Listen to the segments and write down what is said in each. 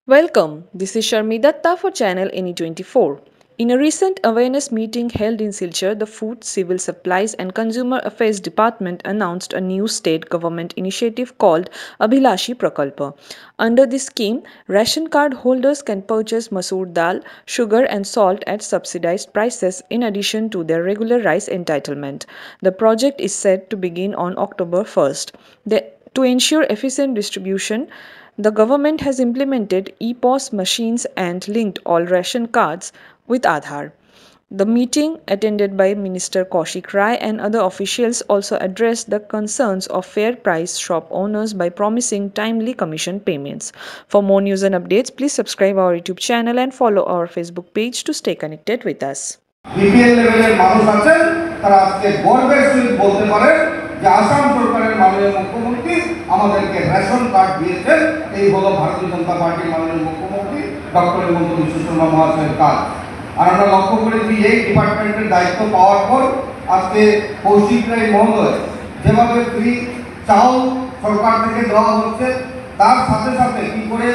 Welcome. This is Sharmi Datta for Channel NE24. In a recent awareness meeting held in Silchar, the Food, Civil Supplies and Consumer Affairs Department announced a new state government initiative called Abhilashi Prakalpa. Under this scheme, ration card holders can purchase masoor dal, sugar and salt at subsidized prices in addition to their regular rice entitlement. The project is set to begin on October 1st. To ensure efficient distribution, the government has implemented EPOS machines and linked all ration cards with Aadhaar. The meeting, attended by Minister Kaushik Rai and other officials, also addressed the concerns of fair price shop owners by promising timely commission payments. For more news and updates, please subscribe our YouTube channel and follow our Facebook page to stay connected with us. BPL লেভেলের মানুষ আছেন তারা আজকে গর্বের সহিত বলতে পারেন যে আসাম সরকারের মাননীয় মুখ্যমন্ত্রী আমাদেরকে রেশন কার্ড দিয়েছেন। এই হলো ভারতীয় জনতা পার্টির মাননীয় মুখ্যমন্ত্রী ডক্টর হিমন্ত বিশ্ব শর্মা মহাশয়ের কাজ। আর আমরা লক্ষ্য করেছি এই ডিপার্টমেন্টের দায়িত্ব পাওয়ার পর আজকে কৌশিক রায় মহোদয় যেভাবে ফ্রি চাউল সরকার থেকে দেওয়া হচ্ছে, তার সাথে সাথে কি করে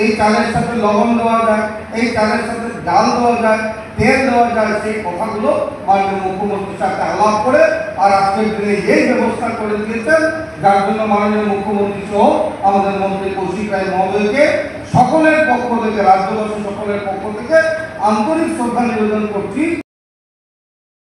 এই চালের সাথে লবণ দেওয়া যায়, এই চালের সাথে ডাল দেওয়া যায়, তেল দেওয়া যায়, সেই কথাগুলো মাননীয় মুখ্যমন্ত্রীর সাথে আলাপ করে আর আজকের দিনে এই ব্যবস্থা করে দিয়েছেন, যার জন্য মাননীয় মুখ্যমন্ত্রী সহ আমাদের মন্ত্রী কৌশিক রায় মহোদয়কে সকলের পক্ষ থেকে, রাজ্যবাসী সকলের পক্ষ থেকে আন্তরিক শ্রদ্ধা নিবেদন করছি।